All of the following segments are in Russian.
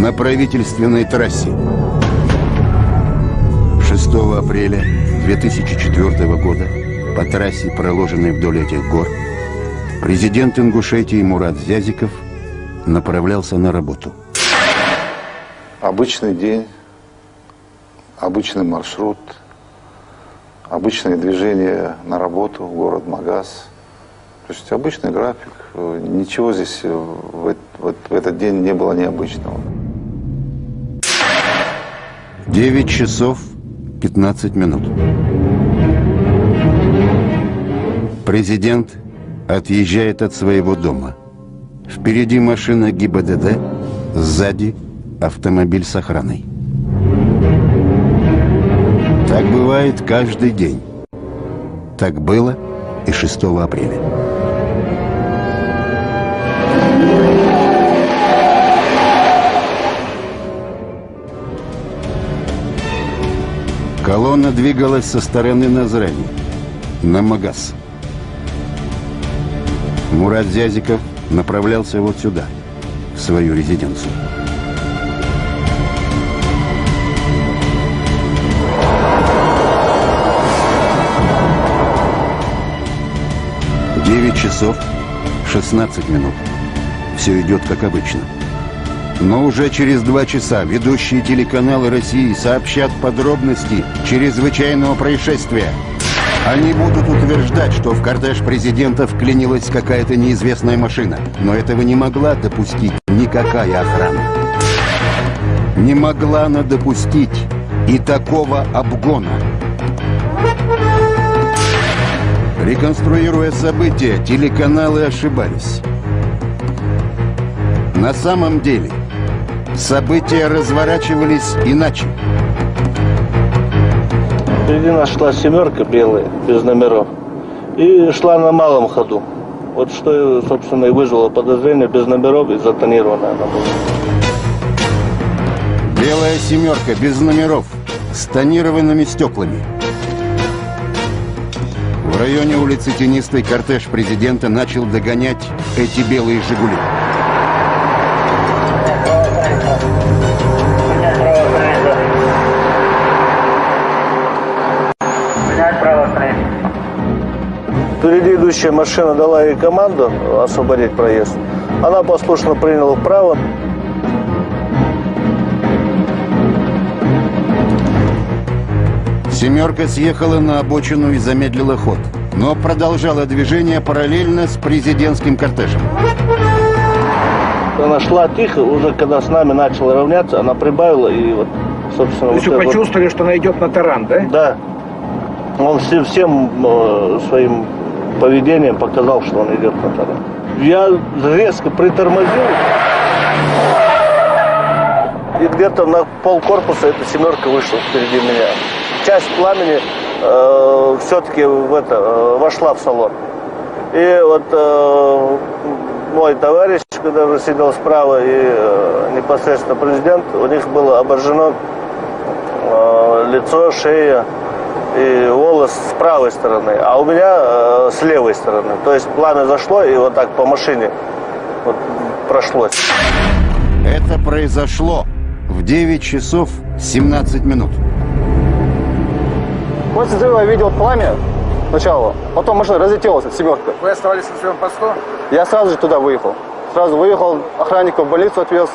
на правительственной трассе. 6 апреля 2004 года по трассе, проложенной вдоль этих гор, президент Ингушетии Мурат Зязиков направлялся на работу. Обычный день, обычный маршрут, обычное движение на работу, город Магаз. То есть обычный график. Ничего здесь в этот день не было необычного. 9 часов 15 минут. Президент отъезжает от своего дома. Впереди машина ГИБДД, сзади автомобиль с охраной. Так бывает каждый день. Так было и 6 апреля. Колонна двигалась со стороны Назрани на Магаз. Мурат Зязиков направлялся вот сюда, в свою резиденцию. Девять часов 16 минут. Все идет как обычно. Но уже через 2 часа ведущие телеканалы России сообщат подробности чрезвычайного происшествия. Они будут утверждать, что в кортеж президента вклинилась какая-то неизвестная машина. Но этого не могла допустить никакая охрана. Не могла она допустить и такого обгона. Реконструируя события, телеканалы ошибались. На самом деле события разворачивались иначе. Впереди нас шла «семерка» белая, без номеров, и шла на малом ходу. Вот что, собственно, и вызвало подозрение, без номеров и затонированная она была. Белая «семерка» без номеров, с тонированными стеклами. В районе улицы Тенистой кортеж президента начал догонять эти белые «Жигули». Впереди идущая машина дала ей команду освободить проезд. Она послушно приняла вправо. «Семерка» съехала на обочину и замедлила ход, но продолжала движение параллельно с президентским кортежем. Она шла тихо, уже когда с нами начала равняться, она прибавила и вот, собственно... То есть вы почувствовали, что она идет на таран, да? Да. Он всем своим поведением показал, что он идет на таран. Я резко притормозил. И где-то на полкорпуса эта «семерка» вышла впереди меня. Часть пламени все-таки вошла в салон. И вот мой товарищ, который сидел справа, и непосредственно президент, у них было обожжено лицо, шея и волос с правой стороны, а у меня с левой стороны. То есть пламя зашло и вот так по машине вот прошлось. Это произошло в 9 часов 17 минут. После взрыва я видел пламя сначала, потом машина разлетелась, «семерка». Вы оставались на своем посту? Я сразу же туда выехал. Сразу выехал, охранников в больницу отвез.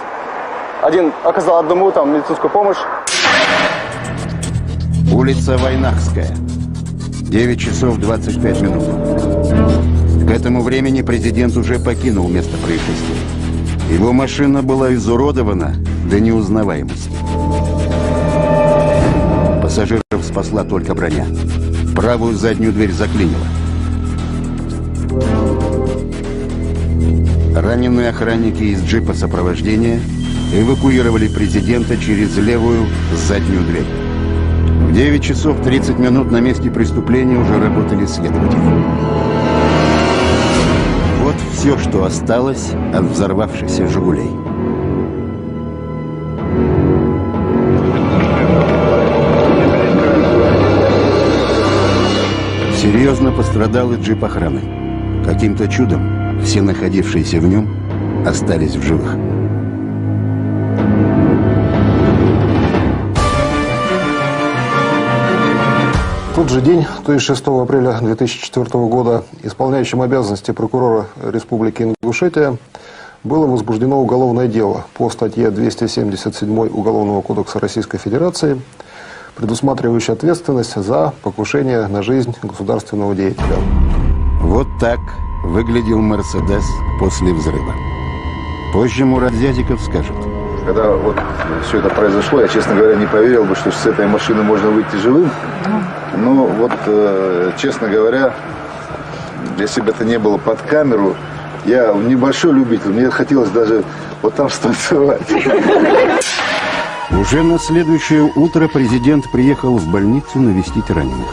Один оказал одному там медицинскую помощь. Улица Войнахская. 9 часов 25 минут. К этому времени президент уже покинул место происшествия. Его машина была изуродована до неузнаваемости. Пассажиров спасла только броня. Правую заднюю дверь заклинило. Раненые охранники из джипа сопровождения эвакуировали президента через левую заднюю дверь. В 9 часов 30 минут на месте преступления уже работали следователи. Вот все, что осталось от взорвавшихся «Жигулей». Серьезно пострадал и джип охраны. Каким-то чудом все находившиеся в нем остались в живых. тот же день, то есть 6 апреля 2004 года, исполняющим обязанности прокурора Республики Ингушетия было возбуждено уголовное дело по статье 277 Уголовного кодекса Российской Федерации, предусматривающей ответственность за покушение на жизнь государственного деятеля. Вот так выглядел «Мерседес» после взрыва. Позже Мурат Зязиков скажет. Когда вот все это произошло, я, честно говоря, не поверил бы, что с этой машины можно выйти живым. Но вот, честно говоря, если бы это не было под камеру, я небольшой любитель, мне хотелось даже вот там станцевать. Уже на следующее утро президент приехал в больницу навестить раненых.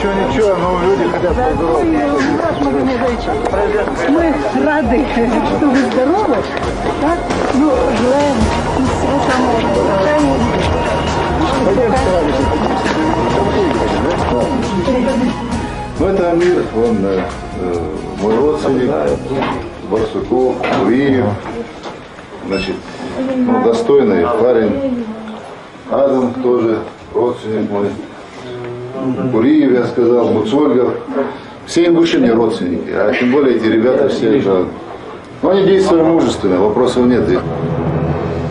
Ничего, но люди хотят поздороваться. Мы рады, что вы здоровы. Так? Ну, желаем всего самого Ну, это Амир, он мой родственник, Барсуков, Куриев, значит, ну, достойный парень. Адам тоже родственник мой. Куриев, я сказал, Муцольгов. Все ингуши мне родственники, а тем более эти ребята все. Да. Но они действуют мужественно, вопросов нет.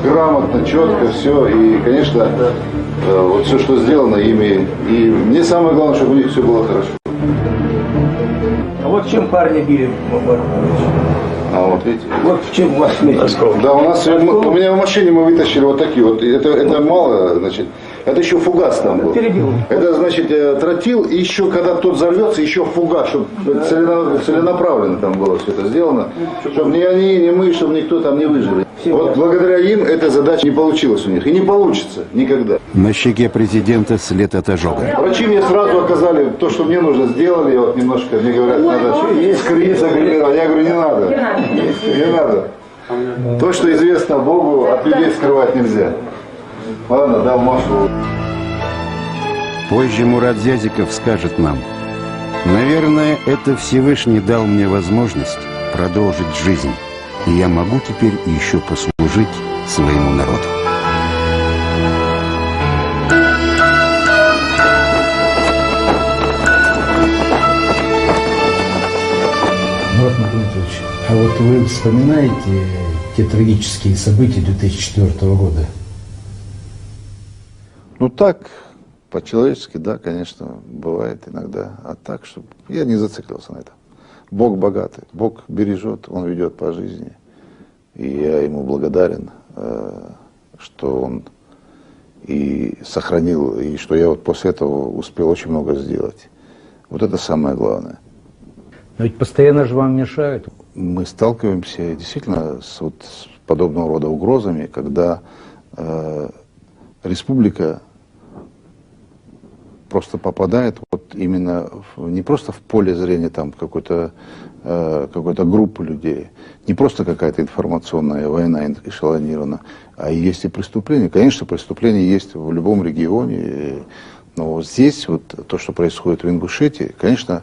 Грамотно, четко, все. И, конечно, вот все, что сделано ими. И мне самое главное, чтобы у них все было хорошо. А вот чем парни били, А вот видите? вот в чем у вас метит. Да, у нас, у меня в машине мы вытащили вот такие вот. Это мало, значит. Это еще фугас там был. Это, значит, тротил, и еще, когда тот взорвется, еще фугас, чтобы целенаправленно там было все это сделано, чтобы ни они, ни мы, чтобы никто там не выжил. Вот благодаря им эта задача не получилась у них. И не получится никогда. На щеке президента след от ожога. Врачи мне сразу оказали то, что мне нужно, сделали. Вот немножко, мне говорят, надо скрыть, загримировать. Я говорю, не надо. Не надо. То, что известно Богу, от людей скрывать нельзя. Ладно, дал Машу. Позже Мурат Зязиков скажет нам. Наверное, это Всевышний дал мне возможность продолжить жизнь. И я могу теперь еще послужить своему народу. Мурат Магомедович, а вот вы вспоминаете те трагические события 2004 года? Ну так, по-человечески, да, конечно, бывает иногда. А так, чтобы я не зациклился на этом. Бог богатый, Бог бережет, Он ведет по жизни. И я Ему благодарен, что Он и сохранил, и что я вот после этого успел очень много сделать. Вот это самое главное. Но ведь постоянно же вам мешают. Мы сталкиваемся действительно с подобного рода угрозами, когда республика просто попадает вот именно не просто в поле зрения там какой-то группы людей, не просто какая-то информационная война эшелонирована, а есть и преступления. Конечно, преступления есть в любом регионе, но вот здесь вот то, что происходит в Ингушетии, конечно,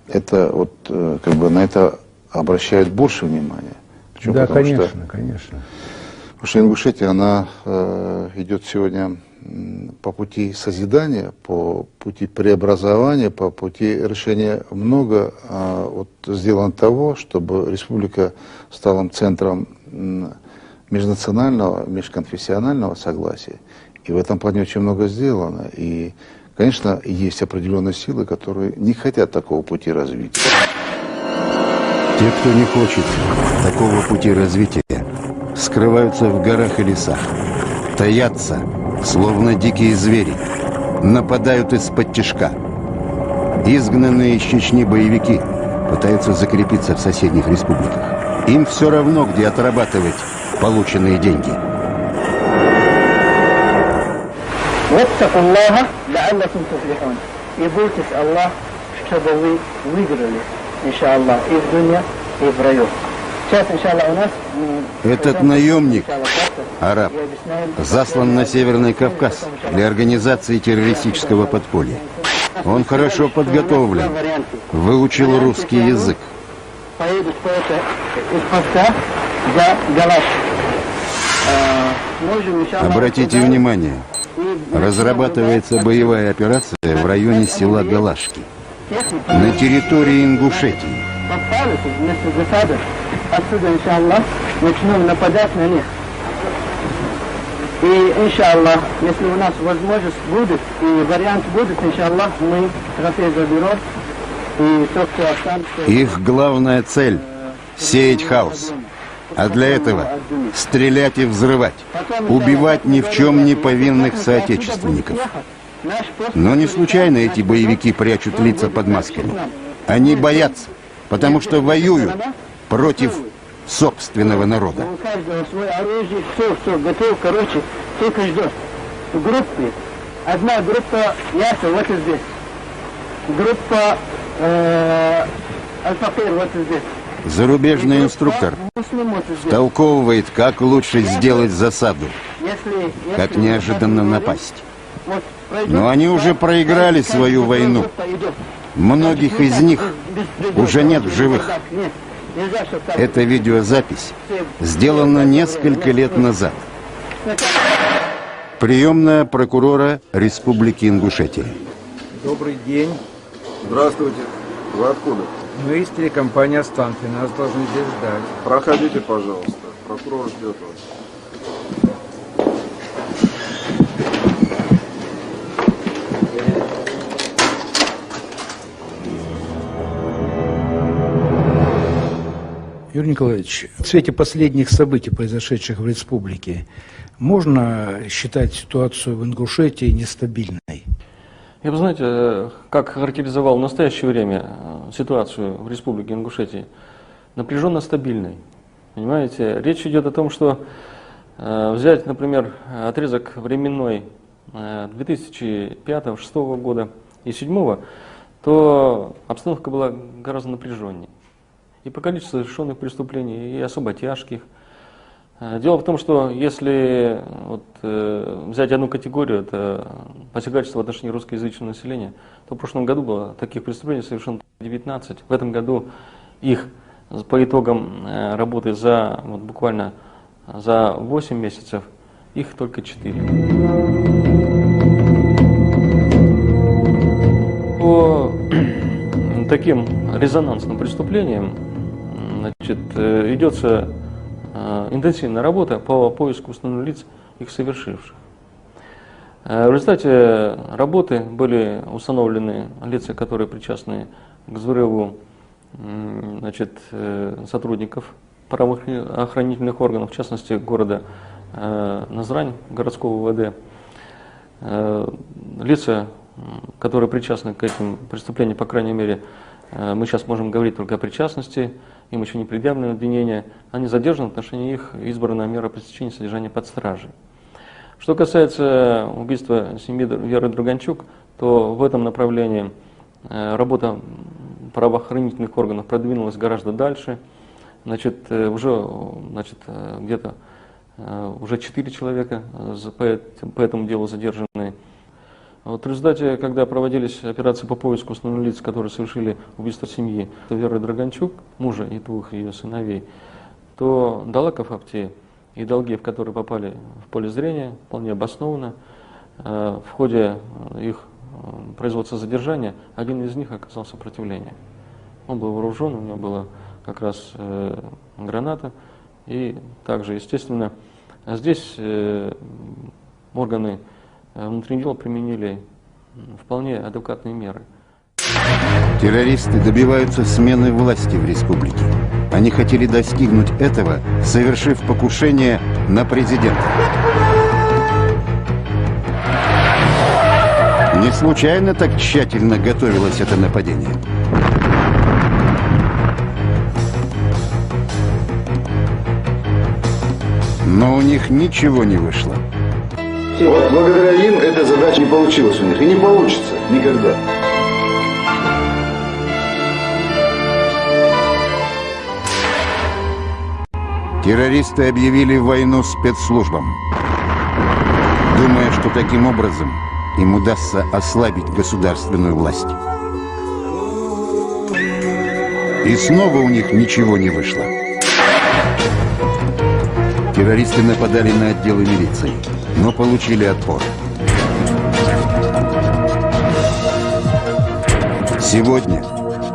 это вот как бы на это обращает больше внимания. Почему? Да, потому конечно, что, конечно. Потому что Ингушетия, она идет сегодня по пути созидания, по пути преобразования, по пути решения много вот, сделано того, чтобы республика стала центром межнационального, межконфессионального согласия. И в этом плане очень много сделано. И, конечно, есть определенные силы, которые не хотят такого пути развития. Те, кто не хочет такого пути развития, скрываются в горах и лесах, таятся, словно дикие звери, нападают из-под тишка. Изгнанные из Чечни боевики пытаются закрепиться в соседних республиках. Им все равно, где отрабатывать полученные деньги. Ваттакуллаха лааллакум туфлихун. И бойтесь Аллах, чтобы вы выиграли, иншаллах, и в дуне, и в раю. Сейчас, иншаллах, у нас... Этот наемник, араб, заслан на Северный Кавказ для организации террористического подполья. Он хорошо подготовлен, выучил русский язык. Поедут из Павка за Галаш. Обратите внимание, разрабатывается боевая операция в районе села Галашки на территории Ингушетии. Попали вместе с засадой. Отсюда, иншаллах, начнем нападать на них. И, иншаллах, если у нас возможность будет, и вариант будет, иншаллах, мы трофей заберем. И то, кто останется... Их главная цель – сеять хаос. А для этого стрелять и взрывать, убивать ни в чем не повинных соотечественников. Но не случайно эти боевики прячут лица под масками. Они боятся, потому что воюют против собственного народа. У каждого свое оружие, все готово, короче, только ждет. В группе, одна группа Яса вот здесь, группа Аль-Факир вот здесь. Зарубежный инструктор втолковывает, как лучше сделать засаду, как неожиданно напасть. Но они уже проиграли свою войну. Многих из них уже нет в живых. Эта видеозапись сделана несколько лет назад. Приемная прокурора Республики Ингушетия. Добрый день. Здравствуйте. Вы откуда? Мы из телекомпании «Останки». Нас должны здесь ждать. Проходите, пожалуйста. Прокурор ждет вас. Юрий Николаевич, в свете последних событий, произошедших в республике, можно считать ситуацию в Ингушетии нестабильной? Я бы, знаете, как характеризовал в настоящее время ситуацию в Республике Ингушетии? Напряженно стабильной. Понимаете, речь идет о том, что взять, например, отрезок временной 2005-2006 года и 2007, то обстановка была гораздо напряженнее. И по количеству совершенных преступлений, и особо тяжких. Дело в том, что если взять одну категорию, это посягательство в отношении русскоязычного населения, то в прошлом году было таких преступлений совершено 19. В этом году их по итогам работы буквально за 8 месяцев, их только 4. По таким резонансным преступлениям ведется интенсивная работа по поиску установленных лиц, их совершивших. В результате работы были установлены лица, которые причастны к взрыву сотрудников правоохранительных органов, в частности города Назрань, городского УВД. Лица, которые причастны к этим преступлениям, по крайней мере, мы сейчас можем говорить только о причастности, им еще не предъявлено обвинение, они задержаны, в отношении их избрана мера пресечения содержания под стражей. Что касается убийства семьи Веры Драганчук, то в этом направлении работа правоохранительных органов продвинулась гораздо дальше. Где-то уже 4 человека по этому делу задержаны. В результате, когда проводились операции по поиску установленных лиц, которые совершили убийство семьи Веры Драганчук, мужа и 2 ее сыновей, то Далаков Апти и долги, в которые попали в поле зрения, вполне обоснованно. В ходе их производства задержания один из них оказал сопротивление. Он был вооружен, у него была как раз граната. И также, естественно, здесь органы внутренних дел применили вполне адекватные меры. Террористы добиваются смены власти в республике. Они хотели достигнуть этого, совершив покушение на президента. Не случайно так тщательно готовилось это нападение. Но у них ничего не вышло. Вот благодаря им эта задача не получилась у них и не получится никогда. Террористы объявили войну спецслужбам, думая, что таким образом им удастся ослабить государственную власть. И снова у них ничего не вышло. Террористы нападали на отделы милиции, но получили отпор. Сегодня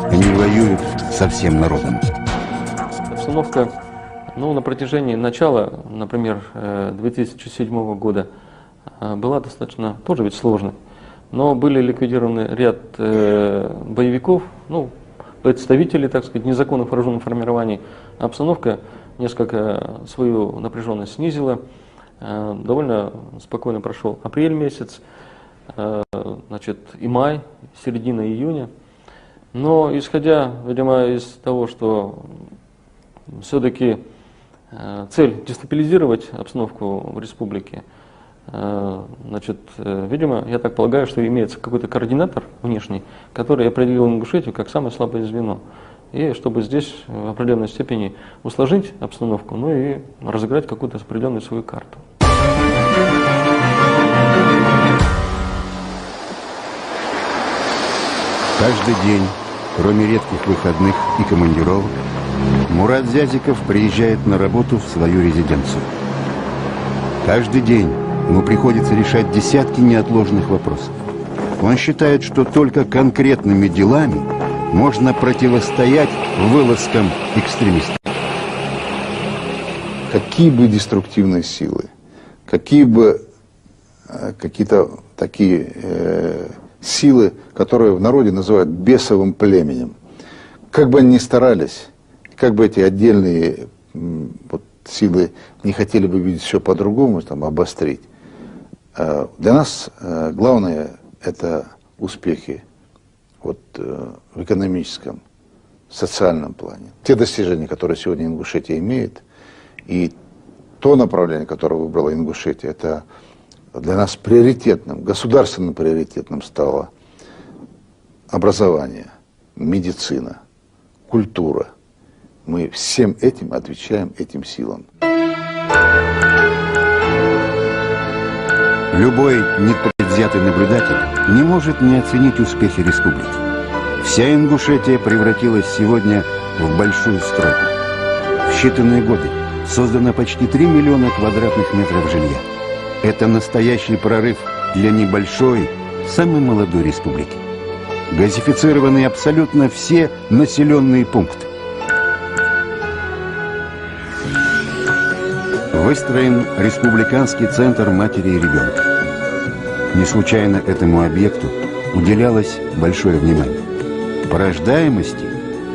они воюют со всем народом. Обстановка, на протяжении начала, например, 2007 года была достаточно, тоже ведь сложной, но были ликвидированы ряд боевиков, представителей, так сказать, незаконных вооруженных формирований. Обстановка несколько свою напряженность снизила, довольно спокойно прошел апрель месяц, и май, середина июня. Но исходя, видимо, из того, что все-таки цель дестабилизировать обстановку в республике, видимо, я так полагаю, что имеется какой-то координатор внешний, который определил Ингушетию как самое слабое звено. И чтобы здесь в определенной степени усложнить обстановку, и разыграть какую-то определенную свою карту. Каждый день, кроме редких выходных и командировок, Мурат Зязиков приезжает на работу в свою резиденцию. Каждый день ему приходится решать десятки неотложных вопросов. Он считает, что только конкретными делами можно противостоять вылазкам экстремистов. Какие бы деструктивные силы, какие бы какие-то такие силы, которые в народе называют бесовым племенем, как бы они ни старались, как бы эти отдельные силы не хотели бы видеть все по-другому, обострить, для нас главное это успехи в экономическом, социальном плане. Те достижения, которые сегодня Ингушетия имеет, и то направление, которое выбрала Ингушетия, это для нас приоритетным, государственным приоритетным стало образование, медицина, культура. Мы всем этим отвечаем этим силам. Любой непредвзятый наблюдатель не может не оценить успехи республики. Вся Ингушетия превратилась сегодня в большую стройку. В считанные годы создано почти 3 миллиона квадратных метров жилья. Это настоящий прорыв для небольшой, самой молодой республики. Газифицированы абсолютно все населенные пункты. Выстроен республиканский центр матери и ребенка. Не случайно этому объекту уделялось большое внимание. По рождаемости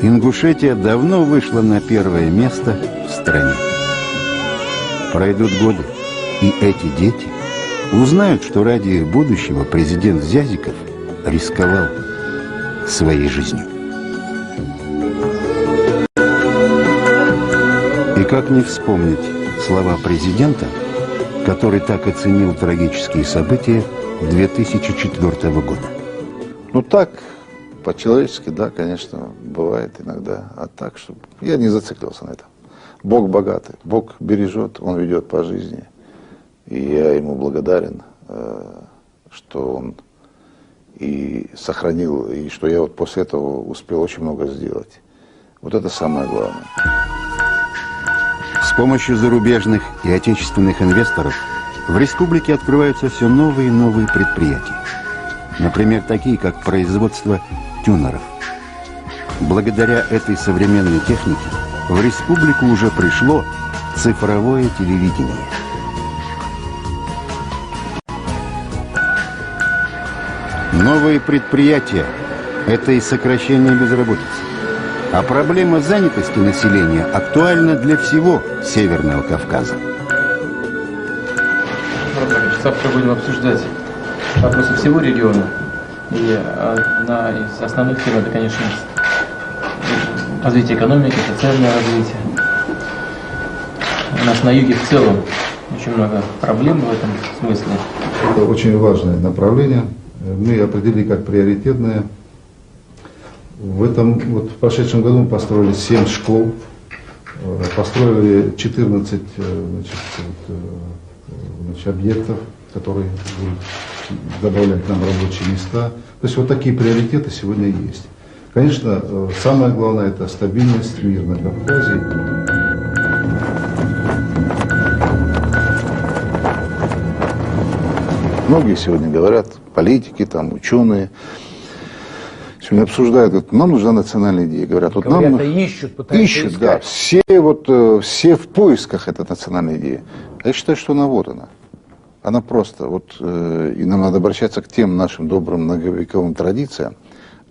Ингушетия давно вышла на первое место в стране. Пройдут годы, и эти дети узнают, что ради их будущего президент Зязиков рисковал своей жизнью. И как не вспомнить слова президента, который так оценил трагические события 2004 года? Так, по-человечески, да, конечно, бывает иногда. А так, что я не зациклился на этом. Бог богатый, Бог бережет, Он ведет по жизни. И я Ему благодарен, что Он и сохранил, и что я после этого успел очень много сделать. Это самое главное. С помощью зарубежных и отечественных инвесторов в республике открываются все новые и новые предприятия. Например, такие, как производство тюнеров. Благодаря этой современной технике в республику уже пришло цифровое телевидение. Новые предприятия – это и сокращение безработицы. А проблема занятости населения актуальна для всего Северного Кавказа. Завтра будем обсуждать вопросы всего региона. И одна из основных тем – это, конечно, развитие экономики, социальное развитие. У нас на юге в целом очень много проблем в этом смысле. Это очень важное направление. Мы определили как приоритетное. В прошедшем году мы построили 7 школ, построили 14 объектов, которые будут добавлять нам рабочие места. То есть такие приоритеты сегодня есть. Конечно, самое главное – это стабильность, мир на Кавказе. Многие сегодня говорят, политики, ученые, Они обсуждают, говорят, нам нужна национальная идея. Говорят, вот Говорят, нам... ищут, пытаются Ищут, искать. да. Все в поисках этой национальной идеи. А я считаю, что она вот она. Она просто. И нам надо обращаться к тем нашим добрым многовековым традициям.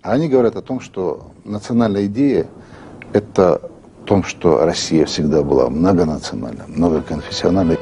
А они говорят о том, что национальная идея – это о том, что Россия всегда была многонациональна, многоконфессиональной.